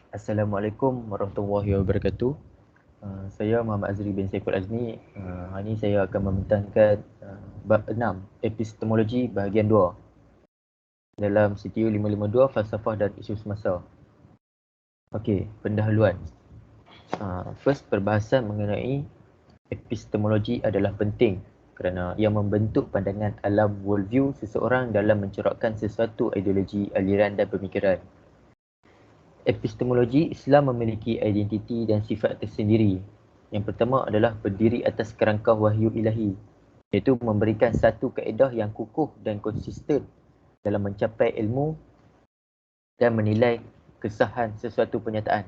Assalamualaikum warahmatullahi wabarakatuh. Saya Muhammad Azri bin Saiful Azmi. Hari ini saya akan membentangkan bab 6 epistemologi bahagian 2 dalam CTU 552 falsafah dan isu semasa. Okey, pendahuluan. First, perbahasan mengenai epistemologi adalah penting kerana ia membentuk pandangan alam worldview seseorang dalam mencorakkan sesuatu ideologi, aliran dan pemikiran. Epistemologi Islam memiliki identiti dan sifat tersendiri. Yang pertama adalah berdiri atas kerangka wahyu ilahi, iaitu memberikan satu kaedah yang kukuh dan konsisten dalam mencapai ilmu dan menilai kesahan sesuatu penyataan.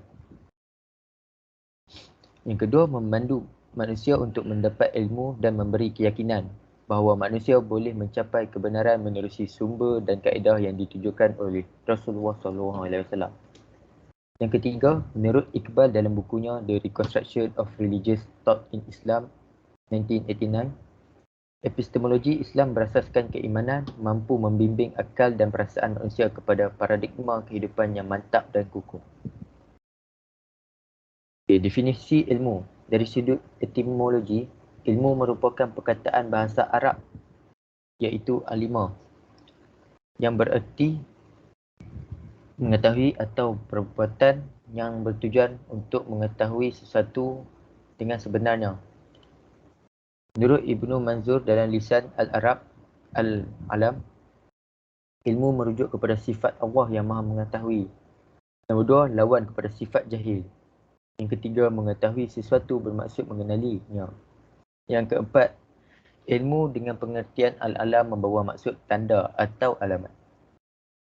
Yang kedua, memandu manusia untuk mendapat ilmu dan memberi keyakinan bahawa manusia boleh mencapai kebenaran menerusi sumber dan kaedah yang ditujukan oleh Rasulullah SAW. Yang ketiga, menurut Iqbal dalam bukunya The Reconstruction of Religious Thought in Islam 1989, epistemologi Islam berasaskan keimanan mampu membimbing akal dan perasaan manusia kepada paradigma kehidupan yang mantap dan kukuh. Definisi ilmu. Dari sudut etimologi, ilmu merupakan perkataan bahasa Arab iaitu alima yang bererti mengetahui atau perbuatan yang bertujuan untuk mengetahui sesuatu dengan sebenarnya. Menurut Ibnu Manzur dalam lisan Al-Arab Al-Alam, ilmu merujuk kepada sifat Allah yang maha mengetahui. Nombor dua, lawan kepada sifat jahil. Yang ketiga, mengetahui sesuatu bermaksud mengenalinya. Yang keempat, ilmu dengan pengertian Al-Alam membawa maksud tanda atau alamat.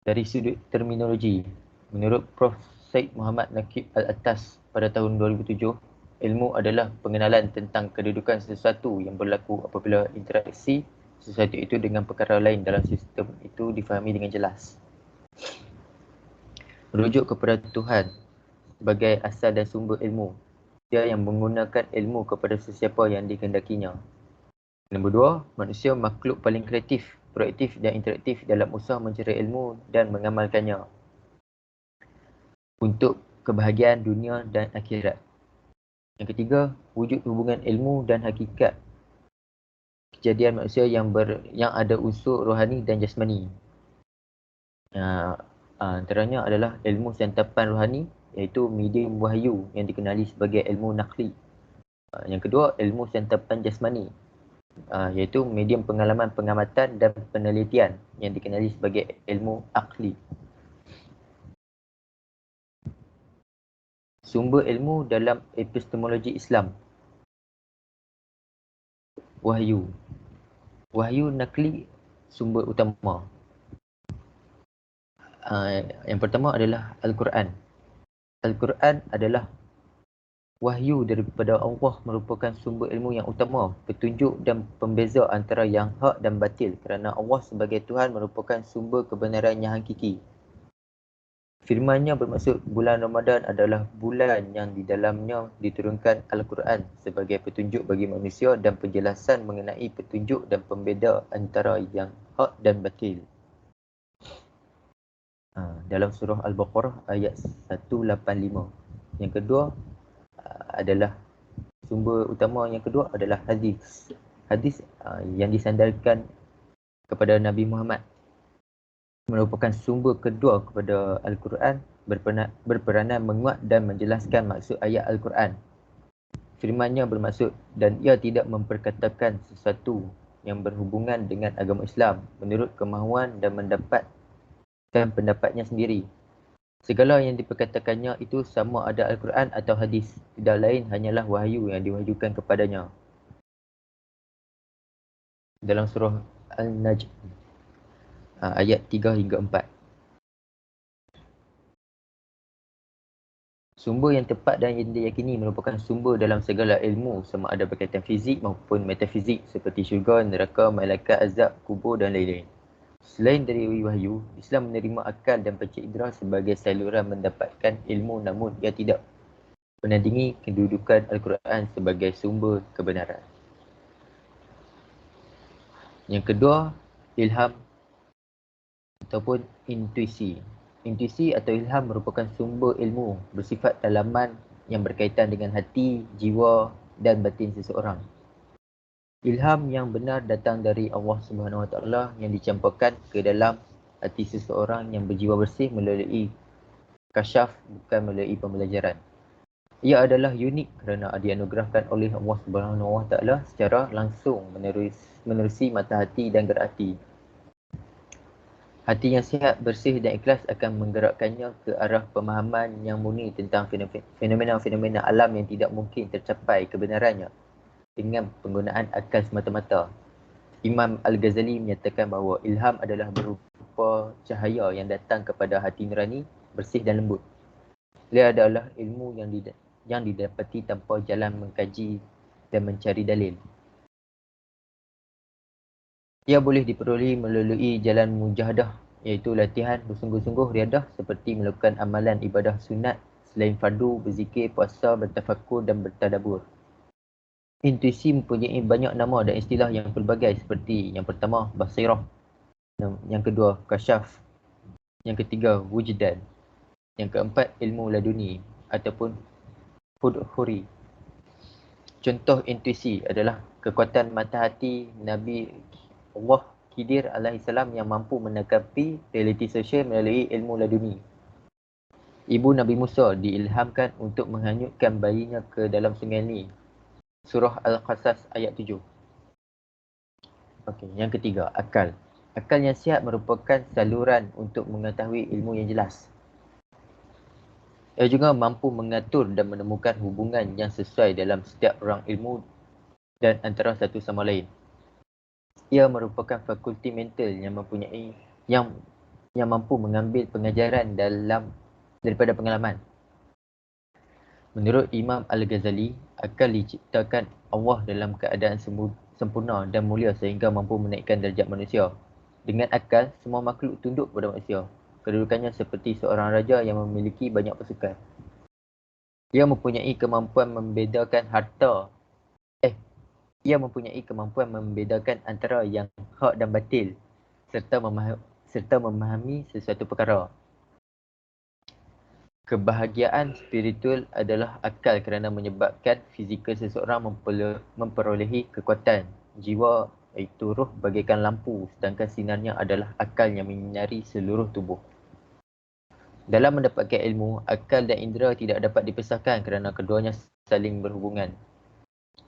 Dari sudut terminologi, menurut Prof. Syed Muhammad Nakib Al-Attas pada tahun 2007, ilmu adalah pengenalan tentang kedudukan sesuatu yang berlaku apabila interaksi sesuatu itu dengan perkara lain dalam sistem itu difahami dengan jelas. Merujuk kepada Tuhan sebagai asal dan sumber ilmu. Dia yang menggunakan ilmu kepada sesiapa yang dikehendakinya. Nombor dua, manusia makhluk paling kreatif, proaktif dan interaktif dalam usaha mencari ilmu dan mengamalkannya untuk kebahagiaan dunia dan akhirat. Yang ketiga, wujud hubungan ilmu dan hakikat kejadian manusia yang ada unsur rohani dan jasmani. Antaranya adalah ilmu santapan rohani, iaitu medium wahyu yang dikenali sebagai ilmu naqli. Yang kedua, ilmu santapan jasmani, iaitu medium pengalaman pengamatan dan penelitian yang dikenali sebagai ilmu aqli. Sumber ilmu dalam epistemologi Islam. Wahyu. Wahyu naqli sumber utama. Yang pertama adalah Al-Quran. Al-Quran adalah wahyu daripada Allah, merupakan sumber ilmu yang utama, petunjuk dan pembeza antara yang hak dan batil, kerana Allah sebagai Tuhan merupakan sumber kebenaran yang hakiki. Firman-Nya bermaksud bulan Ramadan adalah bulan yang di dalamnya diturunkan Al-Quran sebagai petunjuk bagi manusia dan penjelasan mengenai petunjuk dan pembeza antara yang hak dan batil. Dalam surah Al-Baqarah ayat 185. Yang kedua adalah sumber utama yang kedua adalah hadis. Hadis yang disandarkan kepada Nabi Muhammad merupakan sumber kedua kepada Al-Quran, berperanan menguat dan menjelaskan maksud ayat Al-Quran. Firman-Nya bermaksud, dan ia tidak memperkatakan sesuatu yang berhubungan dengan agama Islam menurut kemahuan dan pendapatnya sendiri. Segala yang diperkatakannya itu sama ada Al-Quran atau hadis, tidak lain hanyalah wahyu yang diwahyukan kepadanya. Dalam surah Al-Najm ayat 3 hingga 4. Sumber yang tepat dan yang diyakini merupakan sumber dalam segala ilmu, sama ada berkaitan fizik maupun metafizik, seperti syurga, neraka, malaikat, azab, kubur dan lain-lain. Selain dari wahyu, Islam menerima akal dan panca indera sebagai saluran mendapatkan ilmu, namun ia tidak menandingi kedudukan Al-Quran sebagai sumber kebenaran. Yang kedua, ilham ataupun intuisi. Intuisi atau ilham merupakan sumber ilmu bersifat dalaman yang berkaitan dengan hati, jiwa dan batin seseorang. Ilham yang benar datang dari Allah Subhanahu Wa Taala yang dicampurkan ke dalam hati seseorang yang berjiwa bersih melalui kasyaf, bukan melalui pembelajaran. Ia adalah unik kerana dianugerahkan oleh Allah Subhanahu Wa Taala secara langsung menerusi mata hati dan gerak hati. Hati yang sihat, bersih dan ikhlas akan menggerakkannya ke arah pemahaman yang murni tentang fenomena-fenomena alam yang tidak mungkin tercapai kebenarannya dengan penggunaan akal semata-mata. Imam Al-Ghazali menyatakan bahawa ilham adalah berupa cahaya yang datang kepada hati nurani, bersih dan lembut. Ia adalah ilmu yang didapati tanpa jalan mengkaji dan mencari dalil. Ia boleh diperolehi melalui jalan mujahadah, iaitu latihan bersungguh-sungguh riadah seperti melakukan amalan ibadah sunat selain fardu, berzikir, puasa, bertafakur dan bertadabur. Intuisi mempunyai banyak nama dan istilah yang pelbagai seperti yang pertama, basirah, yang kedua, kasyaf, yang ketiga, wujdan, yang keempat, ilmu laduni ataupun hudhuri. Contoh intuisi adalah kekuatan mata hati Nabi Allah Khidir AS yang mampu menangkapi realiti sosial melalui ilmu laduni. Ibu Nabi Musa diilhamkan untuk menghanyutkan bayinya ke dalam sungai Nil. Surah Al-Qasas ayat 7. Okey, yang ketiga, akal. Akal yang sihat merupakan saluran untuk mengetahui ilmu yang jelas. Ia juga mampu mengatur dan menemukan hubungan yang sesuai dalam setiap orang ilmu dan antara satu sama lain. Ia merupakan fakulti mental yang mampu mengambil pengajaran daripada pengalaman. Menurut Imam Al-Ghazali, akal diciptakan Allah dalam keadaan sempurna dan mulia sehingga mampu menaikkan darjat manusia. Dengan akal, semua makhluk tunduk kepada manusia. Kedudukannya seperti seorang raja yang memiliki banyak pasukan. Ia mempunyai kemampuan membedakan membedakan antara yang hak dan batil serta memahami sesuatu perkara. Kebahagiaan spiritual adalah akal kerana menyebabkan fizikal seseorang memperolehi kekuatan. Jiwa iaitu roh bagaikan lampu, sedangkan sinarnya adalah akal yang menyinari seluruh tubuh. Dalam mendapatkan ilmu, akal dan indera tidak dapat dipisahkan kerana keduanya saling berhubungan.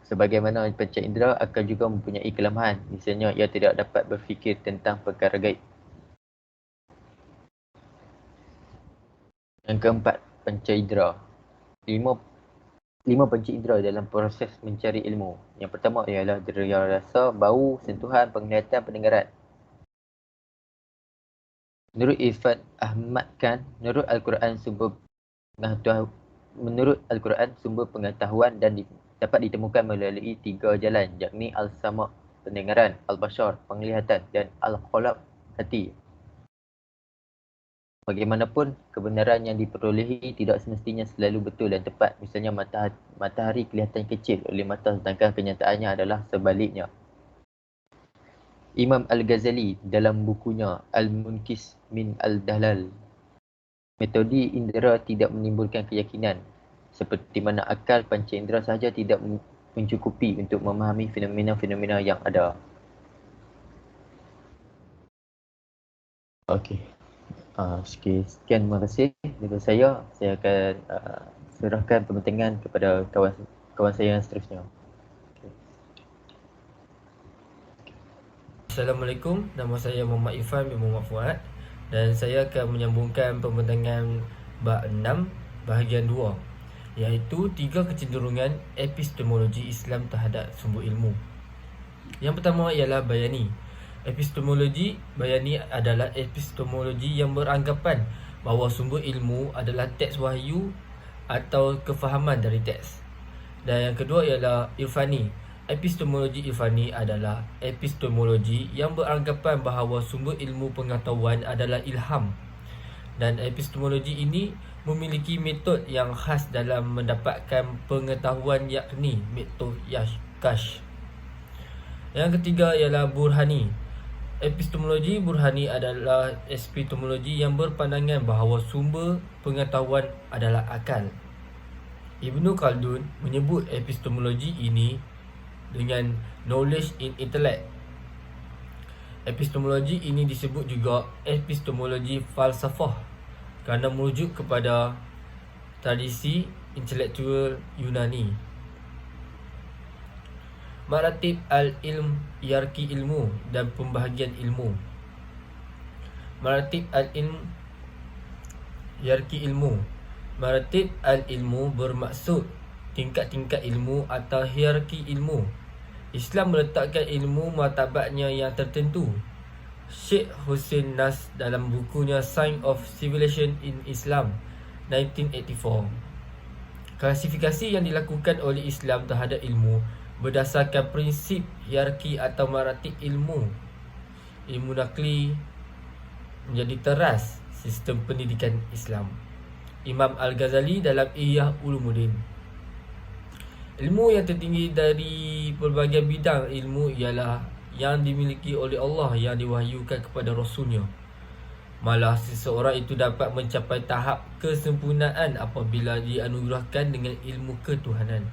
Sebagaimana panca indera, akal juga mempunyai kelemahan. Misalnya, ia tidak dapat berfikir tentang perkara gaib. Yang keempat, panca indera. Lima panca indera dalam proses mencari ilmu. Yang pertama ialah indera rasa, bau, sentuhan, penglihatan, pendengaran. Menurut Irfan Ahmad Khan, menurut Al-Quran sumber pengetahuan dan dapat ditemukan melalui tiga jalan, yakni Al-Sama' pendengaran, Al-Bashar penglihatan dan Al-Qalab hati. Bagaimanapun, kebenaran yang diperolehi tidak semestinya selalu betul dan tepat. Misalnya matahari kelihatan kecil oleh mata sedangkan kenyataannya adalah sebaliknya. Imam Al-Ghazali dalam bukunya Al-Munkis min Al-Dalal, metode indera tidak menimbulkan keyakinan. Seperti mana akal panca indera sahaja tidak mencukupi untuk memahami fenomena-fenomena yang ada. Okey. Sekian, terima kasih daripada saya. Saya akan serahkan pembentangan kepada kawan saya yang seterusnya. Assalamualaikum, nama saya Muhammad Irfan bin Muhammad Fuad dan saya akan menyambungkan pembentangan bab 6 bahagian 2, iaitu 3 kecenderungan epistemologi Islam terhadap sumber ilmu. Yang pertama ialah bayani. Epistemologi bayani adalah epistemologi yang beranggapan bahawa sumber ilmu adalah teks wahyu atau kefahaman dari teks. Dan yang kedua ialah irfani. Epistemologi irfani adalah epistemologi yang beranggapan bahawa sumber ilmu pengetahuan adalah ilham. Dan epistemologi ini memiliki metod yang khas dalam mendapatkan pengetahuan, yakni metod Yashkash. Yang ketiga ialah burhani. Epistemologi burhani adalah epistemologi yang berpandangan bahawa sumber pengetahuan adalah akal. Ibnu Khaldun menyebut epistemologi ini dengan knowledge in intellect. Epistemologi ini disebut juga epistemologi falsafah kerana merujuk kepada tradisi intelektual Yunani. Maratib al-ilm, hierarki ilmu dan pembahagian ilmu. Maratib al-ilm, hierarki ilmu. Maratib al-ilmu bermaksud tingkat-tingkat ilmu atau hierarki ilmu. Islam meletakkan ilmu martabatnya yang tertentu. Sheikh Hussein Nas dalam bukunya Sign of Civilization in Islam 1984. Klasifikasi yang dilakukan oleh Islam terhadap ilmu berdasarkan prinsip hierarki atau maratib ilmu. Ilmu nakli menjadi teras sistem pendidikan Islam. Imam Al-Ghazali dalam Ihya Ulumuddin. Ilmu yang tertinggi dari pelbagai bidang ilmu ialah yang dimiliki oleh Allah yang diwahyukan kepada Rasulnya. Malah seseorang itu dapat mencapai tahap kesempurnaan apabila dianugerahkan dengan ilmu ketuhanan.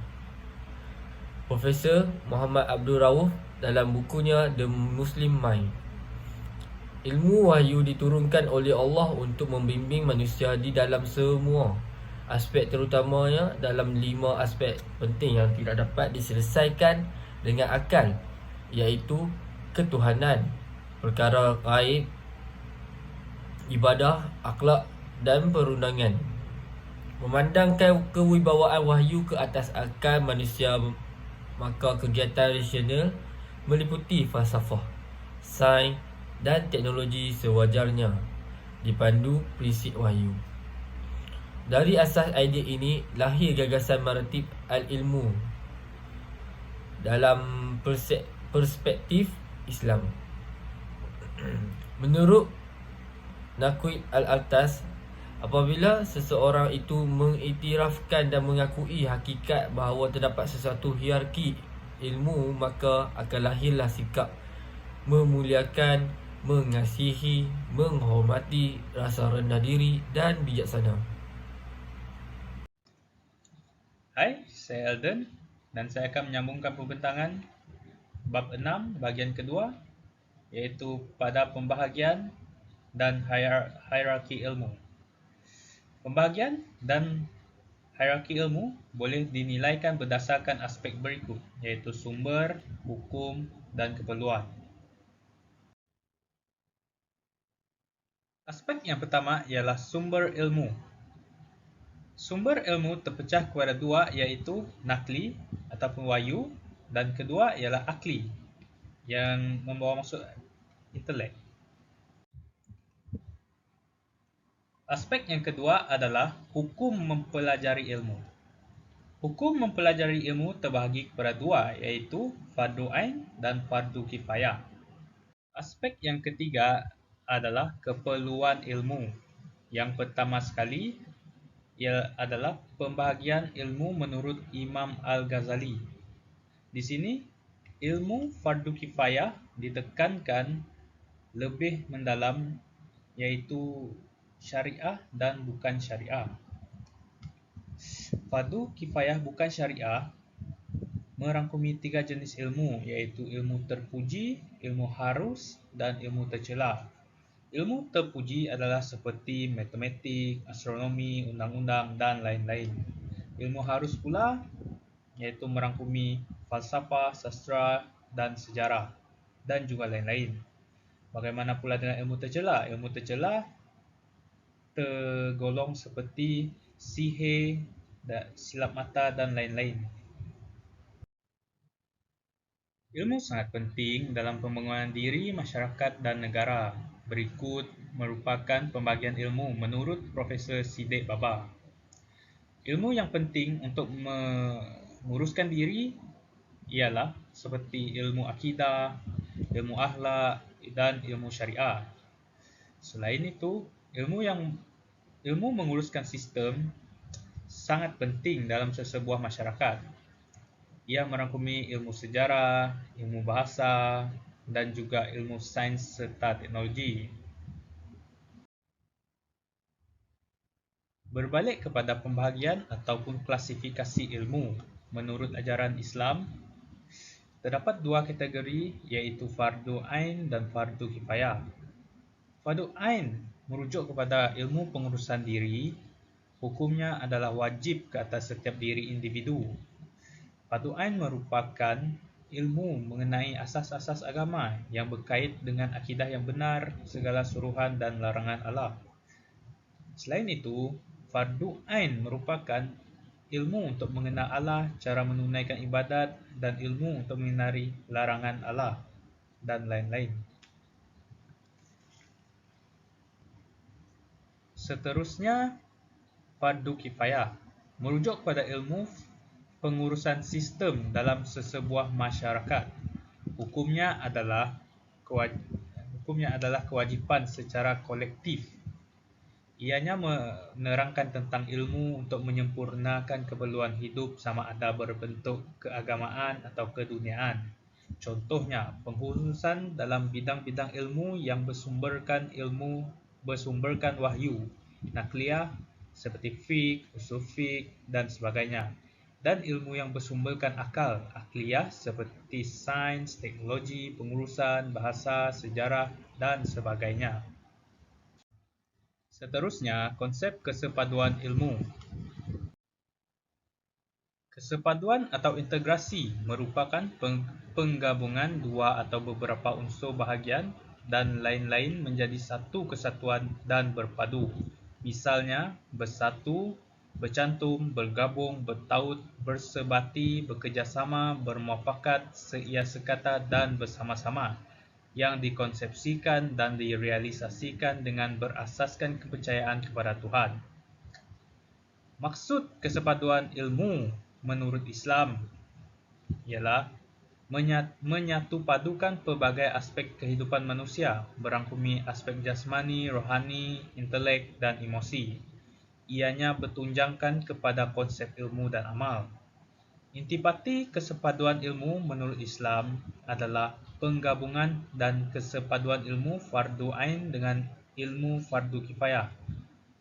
Profesor Muhammad Abdul Rauf dalam bukunya The Muslim Mind. Ilmu wahyu diturunkan oleh Allah untuk membimbing manusia di dalam semua aspek, terutamanya dalam 5 aspek penting yang tidak dapat diselesaikan dengan akal, iaitu ketuhanan, perkara gaib, ibadah, akhlak dan perundangan. Memandangkan kewibawaan wahyu ke atas akal manusia, maka kegiatan rasional meliputi falsafah, sains dan teknologi sewajarnya dipandu prinsip wahyu. Dari asas idea ini lahir gagasan maratib al-ilmu dalam perspektif Islam. Menurut Naqib Al-Altas, apabila seseorang itu mengiktirafkan dan mengakui hakikat bahawa terdapat sesuatu hierarki ilmu, maka akan lahirlah sikap memuliakan, mengasihi, menghormati, rasa rendah diri dan bijaksana. Hai, saya Alden dan saya akan menyambungkan pembentangan bab 6 bahagian kedua, iaitu pada pembahagian dan hierarki ilmu. Pembahagian dan hierarki ilmu boleh dinilaikan berdasarkan aspek berikut, iaitu sumber, hukum dan keperluan. Aspek yang pertama ialah sumber ilmu. Sumber ilmu terpecah kepada dua, iaitu nakli ataupun wahyu, dan kedua ialah akli yang membawa maksud intelek. Aspek yang kedua adalah hukum mempelajari ilmu. Hukum mempelajari ilmu terbahagi kepada dua, iaitu fardu ain dan fardu kifayah. Aspek yang ketiga adalah keperluan ilmu. Yang pertama sekali ia adalah pembahagian ilmu menurut Imam Al-Ghazali. Di sini, ilmu fardu kifayah ditekankan lebih mendalam, iaitu syariah dan bukan syariah. Fardu kifayah bukan syariah merangkumi 3 jenis ilmu, iaitu ilmu terpuji, ilmu harus dan ilmu tercela. Ilmu terpuji adalah seperti matematik, astronomi, undang-undang dan lain-lain. Ilmu harus pula iaitu merangkumi falsafah, sastra dan sejarah dan juga lain-lain. Bagaimana pula dengan ilmu tercela? Ilmu tercela tergolong seperti sihir, silap mata dan lain-lain. Ilmu sangat penting dalam pembangunan diri masyarakat dan negara. Berikut merupakan pembagian ilmu menurut Profesor Siddiq Baba. Ilmu yang penting untuk menguruskan diri ialah seperti ilmu akidah, ilmu akhlak dan ilmu syariah. Selain itu, ilmu menguruskan sistem sangat penting dalam sesebuah masyarakat. Ia merangkumi ilmu sejarah, ilmu bahasa, dan juga ilmu sains serta teknologi. Berbalik kepada pembahagian ataupun klasifikasi ilmu, menurut ajaran Islam, terdapat dua kategori iaitu fardu ain dan fardu kifayah. Fardu ain merujuk kepada ilmu pengurusan diri, hukumnya adalah wajib ke atas setiap diri individu. Fardu ain merupakan ilmu mengenai asas-asas agama yang berkait dengan akidah yang benar, segala suruhan dan larangan Allah. Selain itu, fardu ain merupakan ilmu untuk mengenal Allah, cara menunaikan ibadat dan ilmu untuk mengenali larangan Allah dan lain-lain. Seterusnya, fardu kifayah merujuk kepada ilmu pengurusan sistem dalam sesebuah masyarakat. Hukumnya adalah kewajipan secara kolektif. Ianya menerangkan tentang ilmu untuk menyempurnakan keperluan hidup sama ada berbentuk keagamaan atau keduniaan. Contohnya, pengkhususan dalam bidang-bidang ilmu yang bersumberkan wahyu, nakliyah seperti fiqh, usul fiqh dan sebagainya. Dan ilmu yang bersumberkan akal, akliyah seperti sains, teknologi, pengurusan, bahasa, sejarah dan sebagainya. Seterusnya, konsep kesepaduan ilmu. Kesepaduan atau integrasi merupakan penggabungan dua atau beberapa unsur bahagian dan lain-lain menjadi satu kesatuan dan berpadu. Misalnya, bersatu, bercantum, bergabung, bertaut, bersebati, bekerjasama, bermuafakat, seia sekata dan bersama-sama, yang dikonsepsikan dan direalisasikan dengan berasaskan kepercayaan kepada Tuhan. Maksud kesepaduan ilmu menurut Islam ialah menyatupadukan pelbagai aspek kehidupan manusia, berangkumi aspek jasmani, rohani, intelek dan emosi. Ianya bertunjangkan kepada konsep ilmu dan amal. Intipati kesepaduan ilmu menurut Islam adalah penggabungan dan kesepaduan ilmu fardu ain dengan ilmu fardu kifayah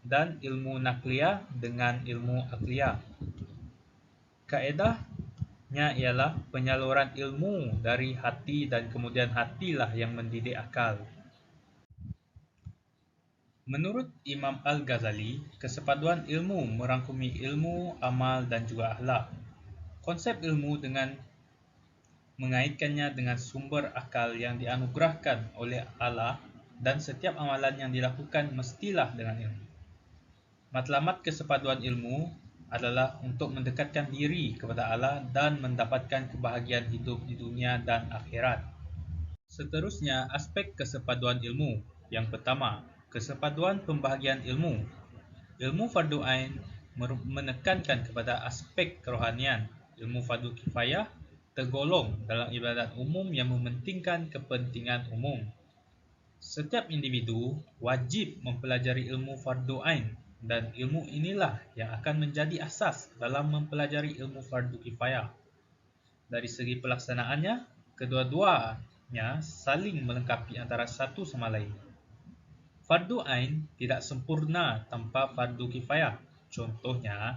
dan ilmu nakliyah dengan ilmu akliyah. Kaedahnya ialah penyaluran ilmu dari hati dan kemudian hatilah yang mendidik akal. Menurut Imam Al-Ghazali, kesepaduan ilmu merangkumi ilmu, amal dan juga akhlak. Konsep ilmu dengan mengaitkannya dengan sumber akal yang dianugerahkan oleh Allah dan setiap amalan yang dilakukan mestilah dengan ilmu. Matlamat kesepaduan ilmu adalah untuk mendekatkan diri kepada Allah dan mendapatkan kebahagiaan hidup di dunia dan akhirat. Seterusnya, aspek kesepaduan ilmu. Yang pertama, kesepaduan pembahagian ilmu. Ilmu fardu ain menekankan kepada aspek kerohanian. Ilmu fardu kifayah tergolong dalam ibadat umum yang mementingkan kepentingan umum. Setiap individu wajib mempelajari ilmu fardu ain dan ilmu inilah yang akan menjadi asas dalam mempelajari ilmu fardu kifayah. Dari segi pelaksanaannya, kedua-duanya saling melengkapi antara satu sama lain. Fardu ain tidak sempurna tanpa fardu kifayah. Contohnya,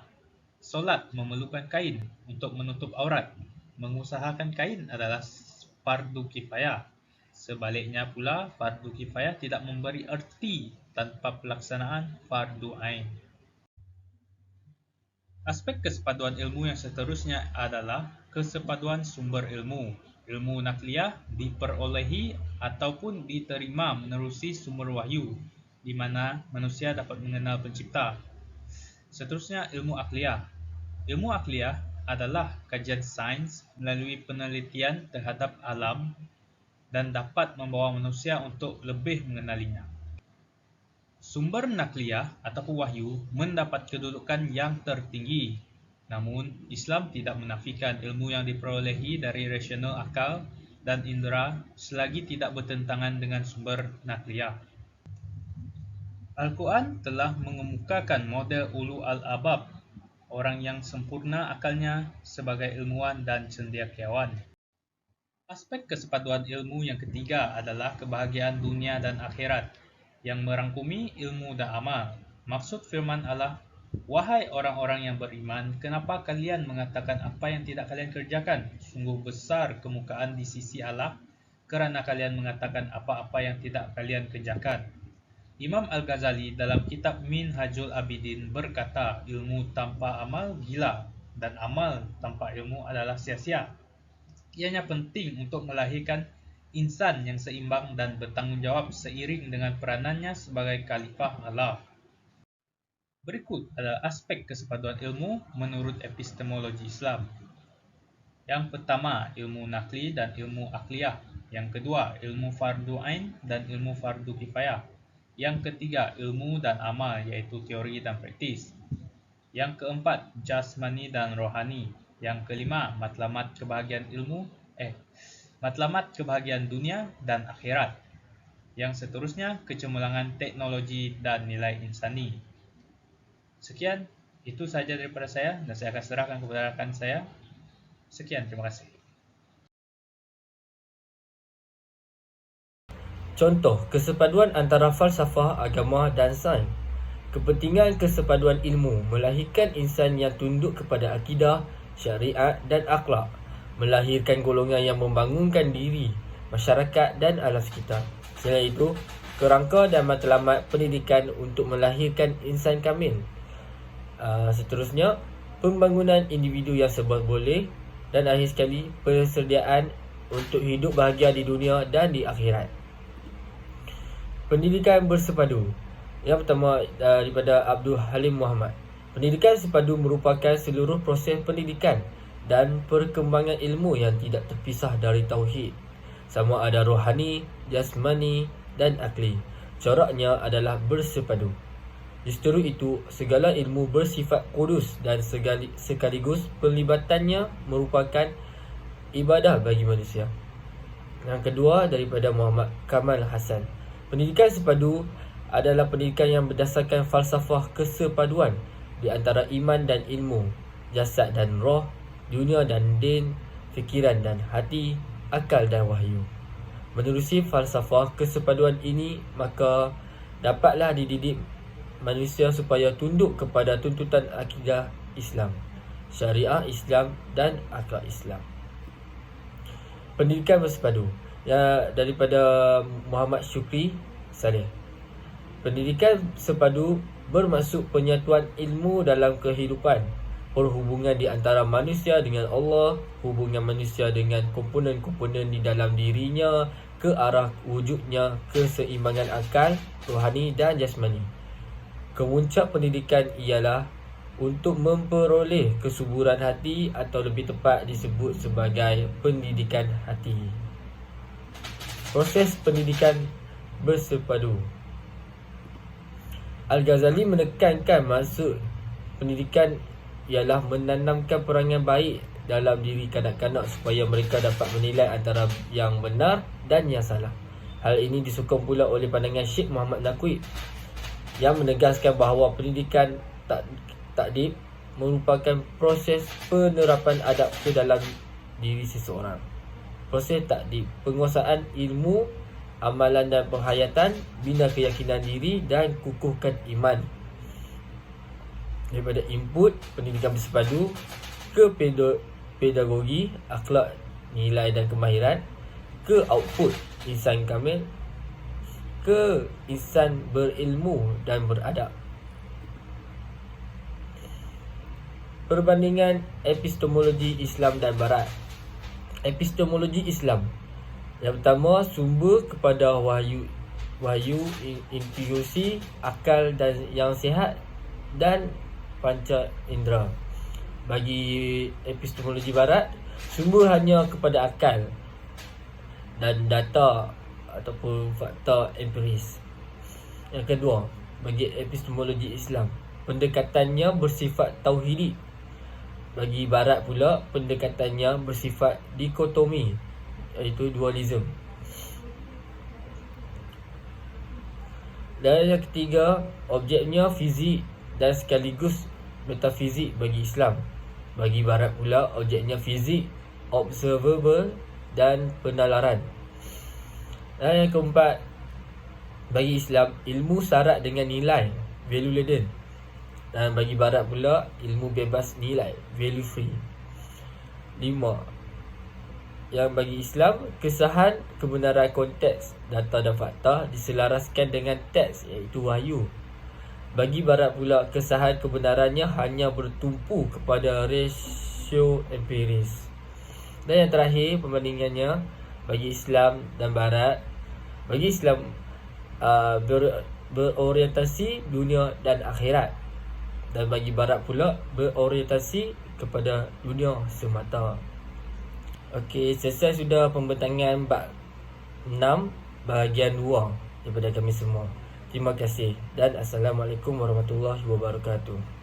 solat memerlukan kain untuk menutup aurat. Mengusahakan kain adalah fardu kifayah. Sebaliknya pula, fardu kifayah tidak memberi erti tanpa pelaksanaan fardu ain. Aspek kesepaduan ilmu yang seterusnya adalah kesepaduan sumber ilmu. Ilmu nakliyah diperolehi ataupun diterima menerusi sumber wahyu, di mana manusia dapat mengenal pencipta. Seterusnya, ilmu akliyah. Ilmu akliyah adalah kajian sains melalui penelitian terhadap alam dan dapat membawa manusia untuk lebih mengenalinya. Sumber nakliyah ataupun wahyu mendapat kedudukan yang tertinggi. Namun, Islam tidak menafikan ilmu yang diperolehi dari rasional akal dan indera selagi tidak bertentangan dengan sumber nakliyah. Al-Quran telah mengemukakan model ulul al-albab, orang yang sempurna akalnya sebagai ilmuwan dan cendekiawan. Aspek kesepaduan ilmu yang ketiga adalah kebahagiaan dunia dan akhirat yang merangkumi ilmu dan amal. Maksud firman Allah, "Wahai orang-orang yang beriman, kenapa kalian mengatakan apa yang tidak kalian kerjakan? Sungguh besar kemukaan di sisi Allah kerana kalian mengatakan apa-apa yang tidak kalian kerjakan." Imam Al-Ghazali dalam kitab Minhajul Abidin berkata, ilmu tanpa amal gila dan amal tanpa ilmu adalah sia-sia. Ianya penting untuk melahirkan insan yang seimbang dan bertanggungjawab seiring dengan peranannya sebagai khalifah Allah. Berikut adalah aspek kesepaduan ilmu menurut epistemologi Islam. Yang pertama, ilmu nakli dan ilmu akliyah. Yang kedua, ilmu fardu ain dan ilmu fardu kifayah. Yang ketiga, ilmu dan amal, iaitu teori dan praktis. Yang keempat, jasmani dan rohani. Yang kelima, matlamat kebahagiaan dunia dan akhirat. Yang seterusnya, kecemerlangan teknologi dan nilai insani. Sekian, itu sahaja daripada saya dan saya akan serahkan kepada rakan saya. Sekian, terima kasih. Contoh kesepaduan antara falsafah, agama dan sains. Kepentingan kesepaduan ilmu melahirkan insan yang tunduk kepada akidah, syariat dan akhlak, melahirkan golongan yang membangunkan diri, masyarakat dan alam sekitar. Selain itu, kerangka dan matlamat pendidikan untuk melahirkan insan kamil. Seterusnya, pembangunan individu yang serba boleh, dan akhir sekali, persediaan untuk hidup bahagia di dunia dan di akhirat. Pendidikan bersepadu. Yang pertama daripada Abdul Halim Muhammad. Pendidikan sepadu merupakan seluruh proses pendidikan dan perkembangan ilmu yang tidak terpisah dari tauhid, sama ada rohani, jasmani dan akli. Coraknya adalah bersepadu. Justru itu, segala ilmu bersifat kudus dan sekaligus penlibatannya merupakan ibadah bagi manusia. Yang kedua daripada Muhammad Kamal Hasan. Pendidikan sepadu adalah pendidikan yang berdasarkan falsafah kesepaduan di antara iman dan ilmu, jasad dan roh, dunia dan din, fikiran dan hati, akal dan wahyu. Menerusi falsafah kesepaduan ini, maka dapatlah dididik manusia supaya tunduk kepada tuntutan akidah Islam, syariah Islam dan akhlak Islam. Pendidikan bersepadu daripada Muhammad Syukri Saleh. Pendidikan sepadu bermaksud penyatuan ilmu dalam kehidupan, perhubungan di antara manusia dengan Allah, hubungan manusia dengan komponen-komponen di dalam dirinya ke arah wujudnya keseimbangan akal, rohani dan jasmani. Kemuncak pendidikan ialah untuk memperoleh kesuburan hati, atau lebih tepat disebut sebagai pendidikan hati. Proses pendidikan bersepadu. Al-Ghazali menekankan maksud pendidikan ialah menanamkan perangai baik dalam diri kanak-kanak supaya mereka dapat menilai antara yang benar dan yang salah. Hal ini disokong pula oleh pandangan Syekh Muhammad Naqwi yang menegaskan bahawa pendidikan takdib merupakan proses penerapan adab ke dalam diri seseorang. Proses takdib, penguasaan ilmu, amalan dan penghayatan, bina keyakinan diri dan kukuhkan iman. Daripada input pendidikan bersepadu ke pedagogi, akhlak, nilai dan kemahiran, ke output insan kamil, ke insan berilmu dan beradab. Perbandingan epistemologi Islam dan Barat. Epistemologi Islam. Yang pertama, sumber kepada wahyu, intuisi, akal dan yang sihat dan panca indera. Bagi epistemologi Barat, sumber hanya kepada akal dan data ataupun fakta empiris. Yang kedua, bagi epistemologi Islam, pendekatannya bersifat tauhidi. Bagi Barat pula, pendekatannya bersifat dikotomi, iaitu dualism. Dan yang ketiga, objeknya fizik dan sekaligus metafizik bagi Islam. Bagi Barat pula, objeknya fizik, observable dan penalaran. Dan yang keempat, bagi Islam, ilmu syarat dengan nilai, value laden. Dan bagi Barat pula, ilmu bebas nilai, value free. 5. Yang bagi Islam, kesahan kebenaran konteks, data dan fakta diselaraskan dengan teks, iaitu wahyu. Bagi Barat pula, kesahan kebenarannya hanya bertumpu kepada rasio empiris. Dan yang terakhir, perbandingannya bagi Islam dan Barat. Bagi Islam berorientasi dunia dan akhirat, dan bagi Barat pula berorientasi kepada dunia semata. Okey, selesai sudah pembentangan bab 6 bahagian 2 daripada kami semua. Terima kasih dan Assalamualaikum warahmatullahi wabarakatuh.